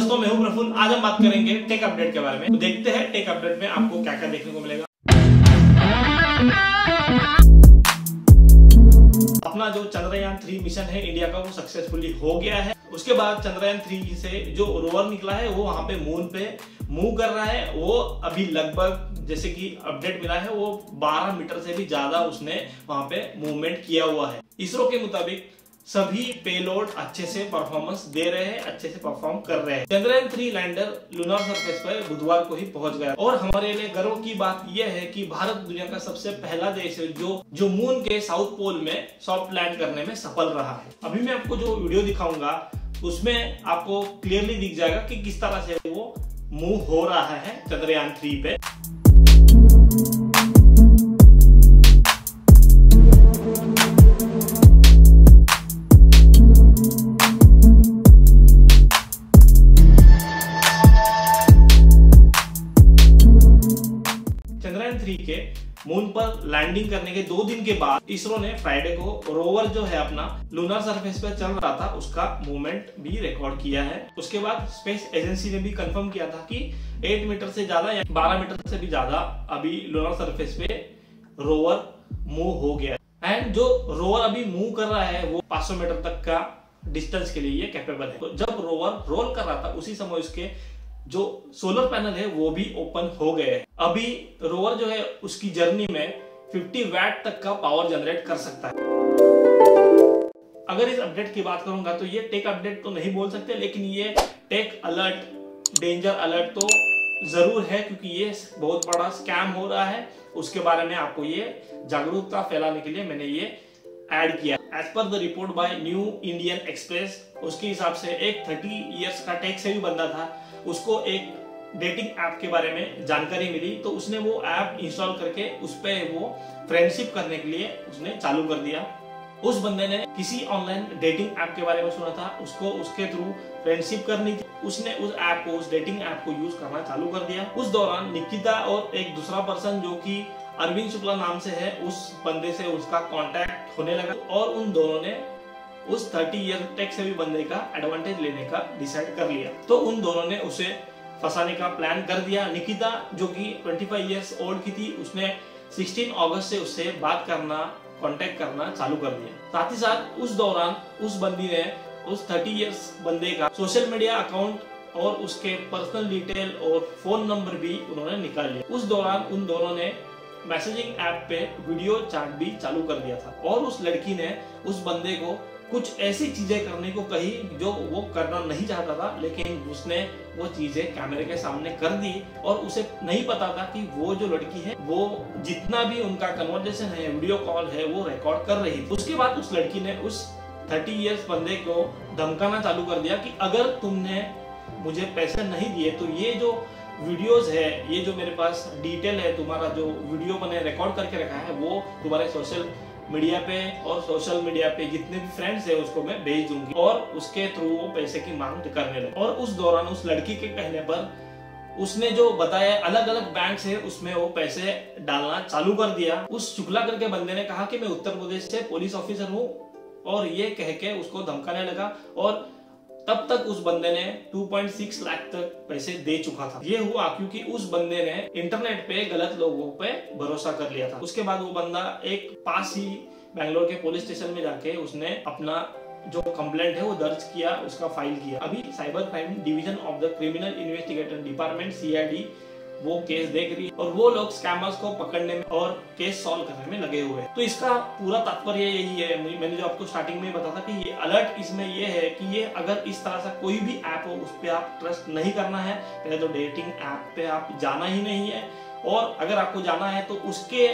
दोस्तों, मैं हूं प्रफुल्ल। आज हम बात करेंगे टेक अपडेट के बारे में। तो देखते हैं टेक अपडेट में आपको क्या क्या देखने को मिलेगा। अपना जो चंद्रयान 3 मिशन है इंडिया का, वो सक्सेसफुली हो गया है। उसके बाद चंद्रयान 3 से जो रोवर निकला है वो वहां पे मून पे मूव कर रहा है। वो अभी लगभग जैसे कि अपडेट मिला है, वो 12 मीटर से भी ज्यादा उसने वहां पे मूवमेंट किया हुआ है। इसरो के मुताबिक सभी पेलोड अच्छे से परफॉर्मेंस दे रहे हैं, अच्छे से परफॉर्म कर रहे हैं। चंद्रयान 3 लैंडर लूनर सरफेस पर बुधवार को ही पहुंच गया और हमारे लिए गर्व की बात यह है कि भारत दुनिया का सबसे पहला देश है जो मून के साउथ पोल में सॉफ्ट लैंड करने में सफल रहा है। अभी मैं आपको जो वीडियो दिखाऊंगा उसमें आपको क्लियरली दिख जाएगा कि किस तरह से वो मूव हो रहा है चंद्रयान 3 पे। चंद्रयान 3 के मून पर लैंडिंग करने के 2 दिन के बाद इसरो ने फ्राइडे को रोवर जो है अपना लूनर सरफेस पर चल रहा था उसका मूवमेंट भी रिकॉर्ड किया है। उसके बाद स्पेस एजेंसी ने भी कंफर्म किया था कि 8 मीटर से ज्यादा या 12 मीटर से भी ज्यादा अभी लूनर सरफेस पे रोवर मूव हो गया है। एंड जो रोवर अभी मूव कर रहा है वो 500 मीटर तक का डिस्टेंस के लिए ये कैपेबल है। तो जब रोवर रोल कर रहा था उसी समय उसके जो सोलर पैनल है वो भी ओपन हो गए। अभी रोवर जो है उसकी जर्नी में 50 वैट तक का पावर जनरेट कर सकता है। अगर इस अपडेट की बात करूंगा तो ये टेक अपडेट तो नहीं बोल सकते, लेकिन ये टेक अलर्ट, डेंजर अलर्ट तो जरूर है, क्योंकि ये बहुत बड़ा स्कैम हो रहा है। उसके बारे में आपको ये जागरूकता फैलाने के लिए मैंने ये ऐड किया। As per the report by New Indian Express, उसके हिसाब से एक 30 इयर्स का टेक सेवी बंदा था, उसको एक डेटिंग ऐप के बारे में जानकारी मिली तो उसने वो ऐप इंस्टॉल करके उस पे वो फ्रेंडशिप करने के लिए उसने चालू कर दिया। उस बंदे ने किसी ऑनलाइन डेटिंग ऐप के बारे में सुना था, उसको उसके थ्रू फ्रेंडशिप करनी थी। उसने उस ऐप को, उस डेटिंग ऐप को यूज करना चालू कर दिया। उस दौरान निकिता और एक दूसरा पर्सन जो कि अरविंद शुक्ला नाम से है, उस बंदे से उसका कांटेक्ट होने लगा और उन दोनों ने उस 30 ईयर टेक सेवी बंदे का एडवांटेज लेने का डिसाइड कर लिया। तो उन दोनों ने उसे फंसाने का प्लान कर दिया। निकिता जो कि 25 इयर्स ओल्ड की थी, उसने 16 अगस्त से उससे बात करना, कांटेक्ट करना चालू कर दिया। साथ ही साथ उस दौरान उस बंदी ने उस 30 इयर्स बंदे का सोशल मीडिया अकाउंट और उसके पर्सनल डिटेल और फोन नंबर भी उन्होंने निकाल लिया। उस दौरान उन दोनों ने मैसेजिंग ऐप पे वीडियो चैट भी चालू कर दिया था और उस लड़की ने उस बंदे को कुछ ऐसी चीजें करने को कही जो वो करना नहीं चाहता था, लेकिन उसने वो चीजें कैमरे के सामने कर दी और उसे नहीं पता था कि वो जो लड़की है वो जितना भी उनका कन्वर्सेशन है, वीडियो कॉल है, वो रिकॉर्ड कर रही थी। उसके बाद उस लड़की ने उस 30 इयर्स बंदे को धमकाना चालू कर दिया कि अगर तुमने मुझे पैसे नहीं दिए तो ये जो वीडियोस है, ये जो मेरे पास डिटेल है, तुम्हारा जो वीडियो मैंने रिकॉर्ड करके रखा है वो तुम्हारे सोशल मीडिया पे और सोशल मीडिया पे जितने भी फ्रेंड्स है उसको मैं भेज दूंगी। और उसके थ्रू वो पैसे की मांग करने लगे। और उस दौरान उस लड़की के कहने पर उसने जो बताया अलग अलग बैंक से उसमें वो पैसे डालना चालू कर दिया। उस शुक्ला करके बंदे ने कहा कि मैं उत्तर प्रदेश से पुलिस ऑफिसर हूँ और ये कह के उसको धमकाने लगा और तब तक उस बंदे ने 2.6 लाख तक पैसे दे चुका था। ये हुआ क्योंकि उस बंदे ने इंटरनेट पे गलत लोगों पे भरोसा कर लिया था। उसके बाद वो बंदा एक पास ही बैंगलोर के पुलिस स्टेशन में जाके उसने अपना जो कंप्लेंट है वो दर्ज किया, उसका फाइल किया। अभी cyber crime division of the criminal investigation department CID वो केस देख रही है और वो लोग स्कैमर्स को पकड़ने में और केस सॉल्व करने में लगे हुए हैं। तो इसका पूरा तात्पर्य यही है, मैंने जो आपको स्टार्टिंग में बताया था कि ये अलर्ट इसमें ये है कि ये अगर इस तरह से कोई भी ऐप हो उस पर आप ट्रस्ट नहीं करना है। पहले तो डेटिंग ऐप पे आप जाना ही नहीं है, और अगर आपको जाना है तो उसके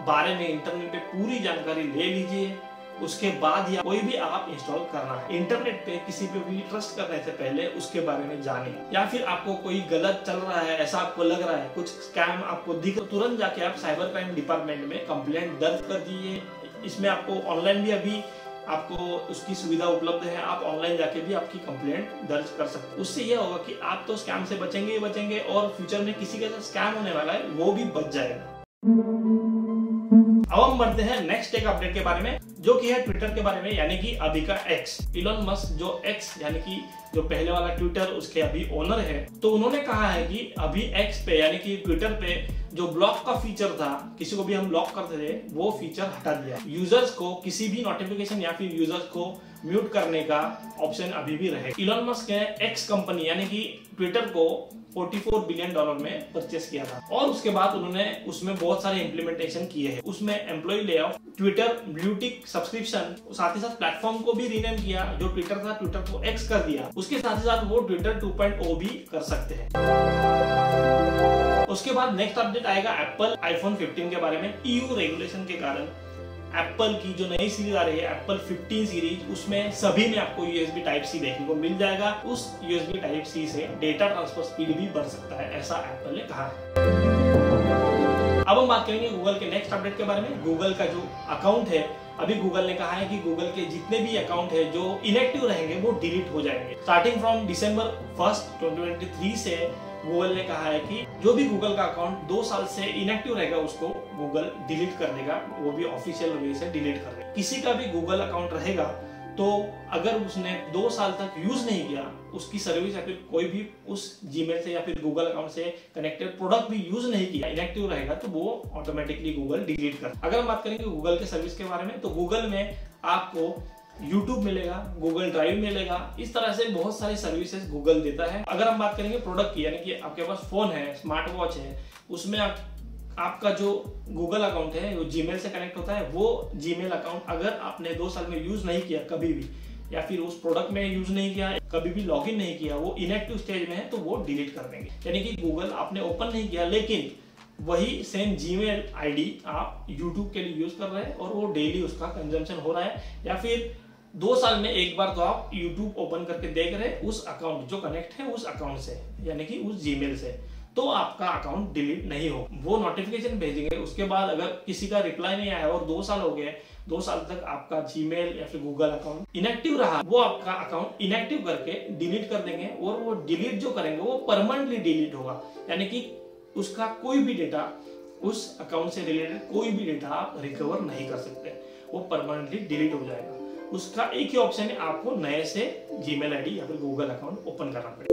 बारे में इंटरनेट पे पूरी जानकारी ले लीजिए, उसके बाद ही कोई भी ऐप इंस्टॉल करना है। इंटरनेट पे किसी पे भी ट्रस्ट करने से पहले उसके बारे में जानिए। या फिर आपको कोई गलत चल रहा है, ऐसा आपको लग रहा है, कुछ स्कैम आपको दिख, तो तुरंत जाके आप साइबर क्राइम डिपार्टमेंट में कंप्लेंट दर्ज कर दीजिए। इसमें आपको ऑनलाइन भी अभी आपको उसकी सुविधा उपलब्ध है, आप ऑनलाइन जाके भी आपकी कंप्लेंट दर्ज कर सकते हैं। उससे यह होगा कि आप तो स्कैम से बचेंगे ही बचेंगे और फ्यूचर में किसी के साथ स्कैम होने वाला है वो भी बच जाएगा। अब हम बढ़ते हैं नेक्स्ट टेक अपडेट के बारे में, जो कि है ट्विटर के बारे में, यानी कि अभी का एक्स। इलॉन मस्क जो एक्स यानी कि जो पहले वाला ट्विटर उसके अभी ओनर है, तो उन्होंने कहा है कि अभी एक्स पे यानी कि ट्विटर पे जो ब्लॉक का फीचर था, किसी को भी हम ब्लॉक करते थे, वो फीचर हटा दिया। यूजर्स को किसी भी नोटिफिकेशन या फिर यूजर्स को म्यूट करने का ऑप्शन अभी भी रहे। इलॉन मस्क ने एक्स कंपनी यानी कि ट्विटर को $44 बिलियन में परचेस किया था और उसके बाद उन्होंने उसमें बहुत सारे इम्प्लीमेंटेशन किए हैं। उसमें employee layoff, Twitter blue tick subscription, साथ ही साथ प्लेटफॉर्म को भी रीनेम किया। जो ट्विटर था, ट्विटर को एक्स कर दिया। उसके साथ ही साथ वो ट्विटर 2.0 भी कर सकते हैं। उसके बाद नेक्स्ट अपडेट आएगा एप्पल आईफोन 15 के बारे में। EU रेगुलेशन के कारण एप्पल की जो नई सीरीज आ रही है, एप्पल 15 सीरीज, उसमें सभी में आपको USB Type-C देखने को मिल जाएगा। उस USB Type-C से डेटा ट्रांसफर स्पीड भी बढ़ सकता है, ऐसा एप्पल ने कहा है। अब हम बात करेंगे गूगल के नेक्स्ट अपडेट के बारे में। गूगल का जो अकाउंट है, अभी गूगल ने कहा है कि गूगल के जितने भी अकाउंट है जो इनएक्टिव रहेंगे वो डिलीट हो जाएंगे। स्टार्टिंग फ्रॉम December 1, 2023 से गूगल ने कहा है कि जो भी गूगल का अकाउंट 2 साल से इनएक्टिव रहेगा उसको गूगल डिलीट कर देगा, वो भी ऑफिशियल वे से डिलीट कर देगा। किसी का भी गूगल अकाउंट रहेगा तो अगर उसने 2 साल तक यूज नहीं किया, उसकी सर्विस या फिर कोई भी उस जीमेल से या फिर गूगल अकाउंट से कनेक्टेड प्रोडक्ट भी यूज नहीं किया, इनएक्टिव रहेगा, तो वो ऑटोमेटिकली गूगल डिलीट कर। अगर हम बात करेंगे गूगल के सर्विस के बारे में, तो गूगल में आपको YouTube मिलेगा, गूगल ड्राइव मिलेगा, इस तरह से बहुत सारी सर्विसेज गूगल देता है। अगर हम बात करेंगे प्रोडक्ट की, यानी कि आपके पास फोन है, स्मार्ट वॉच है, उसमें आपका जो गूगल अकाउंट है वो जीमेल से कनेक्ट होता है। वो जीमेल अकाउंट अगर आपने 2 साल में यूज नहीं किया कभी भी, या फिर उस प्रोडक्ट में यूज नहीं किया, कभी भी लॉगिन नहीं किया, वो इनएक्टिव स्टेज में है, तो वो डिलीट कर देंगे। यानी कि गूगल आपने ओपन नहीं किया, लेकिन वही सेम जीमेल आईडी आप YouTube के लिए यूज कर रहे हैं और वो डेली उसका कंजम्पशन हो रहा है, या फिर 2 साल में एक बार तो आप YouTube ओपन करके देख रहे हैं उस अकाउंट जो कनेक्ट है उस अकाउंट से, यानी कि उस जीमेल से, तो आपका अकाउंट डिलीट नहीं हो। वो नोटिफिकेशन भेजेंगे। उसके बाद अगर किसी का रिप्लाई नहीं आया और 2 साल हो गए, 2 साल तक आपका जीमेल या फिर गूगल अकाउंट इनएक्टिव रहा, वो आपका अकाउंट इनएक्टिव करके डिलीट कर देंगे और वो डिलीट जो करेंगे वो परमानेंटली डिलीट होगा। यानी कि उसका कोई भी डेटा, उस अकाउंट से रिलेटेड कोई भी डेटा आप रिकवर नहीं कर सकते, वो परमानेंटली डिलीट हो जाएगा। उसका एक ही ऑप्शन है, आपको नए से जीमेल आईडी या फिर गूगल अकाउंट ओपन करना पड़ेगा।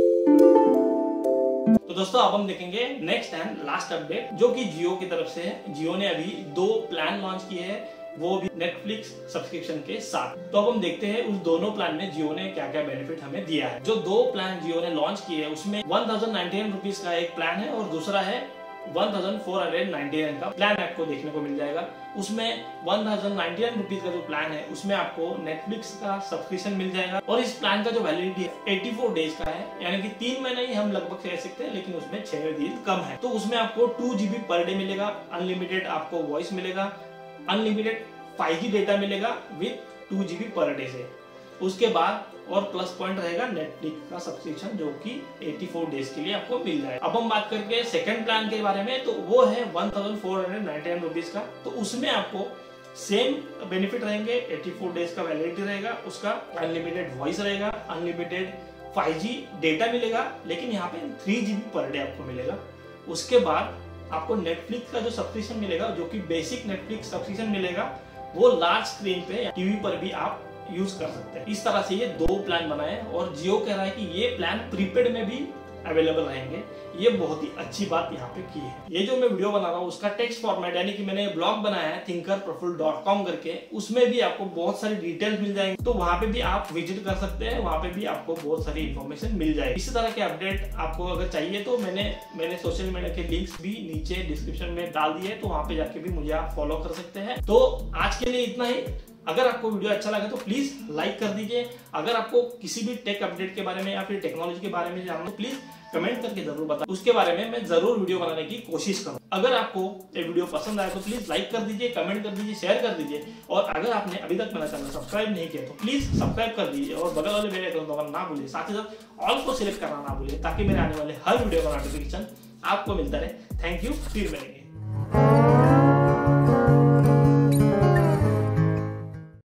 तो दोस्तों अब हम देखेंगे नेक्स्ट एंड लास्ट अपडेट, जो कि जियो की तरफ से है। जियो ने अभी 2 प्लान लॉन्च किए हैं, वो भी नेटफ्लिक्स सब्सक्रिप्शन के साथ। तो अब हम देखते हैं उस दोनों प्लान में जियो ने क्या क्या बेनिफिट हमें दिया है। जो 2 प्लान जियो ने लॉन्च किए हैं उसमें 1099 रुपीज का एक प्लान है और दूसरा है 1499 का प्लान आपको देखने को मिल जाएगा। उसमें 1099 रुपीज का जो प्लान है उसमें आपको नेटफ्लिक्स का सब्सक्रिप्शन मिल जाएगा और इस प्लान का जो वैलिडिटी है 84 डेज का है, यानी कि 3 महीने ही हम लगभग कह सकते हैं, लेकिन उसमें 6 दिन कम है। तो उसमें आपको 2 GB पर डे मिलेगा, अनलिमिटेड आपको वॉइस मिलेगा, अनलिमिटेड 5G डेटा मिलेगा विद 2 GB पर डे से। उसके बाद और प्लस पॉइंट रहेगा नेटफ्लिक्स का सब्सक्रिप्शन, जो कि 84 डेज के लिए आपको मिल जाएगा। अब हम बात करके सेकंड प्लान के बारे में, तो वो है 1499 रुपीज का। तो उसमें आपको सेम बेनिफिट रहेंगे, 84 डेज का वैलिडिटी रहेगा, उसका अनलिमिटेड वॉइस रहेगा, अनलिमिटेड 5G डेटा मिलेगा, लेकिन यहाँ पे 3 GB पर डे आपको मिलेगा। उसके बाद आपको नेटफ्लिक्स का जो सब्सक्रिप्शन मिलेगा, जो कि बेसिक नेटफ्लिक्स सब्सक्रिप्शन मिलेगा, वो लार्ज स्क्रीन पे या टीवी पर भी आप यूज कर सकते हैं। इस तरह से ये 2 प्लान बनाए और जियो कह रहा है कि ये प्लान प्रीपेड में भी अवेलेबल रहेंगे। ये बहुत ही अच्छी बात यहाँ पे की है। ये जो मैं वीडियो बना रहा हूँ उसका टेक्स्ट फॉर्मेट, यानी कि मैंने ब्लॉग बनाया है thinkerproful.com करके, उसमें भी आपको बहुत सारी डिटेल्स मिल जाएंगे, तो वहां पे भी आप विजिट कर सकते हैं, वहां पे भी आपको बहुत सारी इन्फॉर्मेशन मिल जाएगी। इसी तरह के अपडेट आपको अगर चाहिए तो मैंने सोशल मीडिया के लिंक्स भी नीचे डिस्क्रिप्शन में डाल दिए, तो वहां पे जाके भी मुझे आप फॉलो कर सकते हैं। तो आज के लिए इतना ही। अगर आपको वीडियो अच्छा लगे तो प्लीज लाइक कर दीजिए। अगर आपको किसी भी टेक अपडेट के बारे में या फिर टेक्नोलॉजी के बारे में जानना तो प्लीज कमेंट करके जरूर बताएं, उसके बारे में मैं जरूर वीडियो बनाने की कोशिश करूँ। अगर आपको ये वीडियो पसंद आए तो प्लीज लाइक कर दीजिए, कमेंट कर दीजिए, शेयर कर दीजिए, और अगर आपने अभी तक मेरा चैनल सब्सक्राइब नहीं किया तो प्लीज सब्सक्राइब कर दीजिए और बगल वाले बेल आइकन दबाना ना भूलिए, साथ ही साथ ऑल को सिलेक्ट करना ना भूलिए, ताकि मेरे आने वाले हर वीडियो का नोटिफिकेशन आपको मिलता रहे। थैंक यू, फिर मिलेंगे।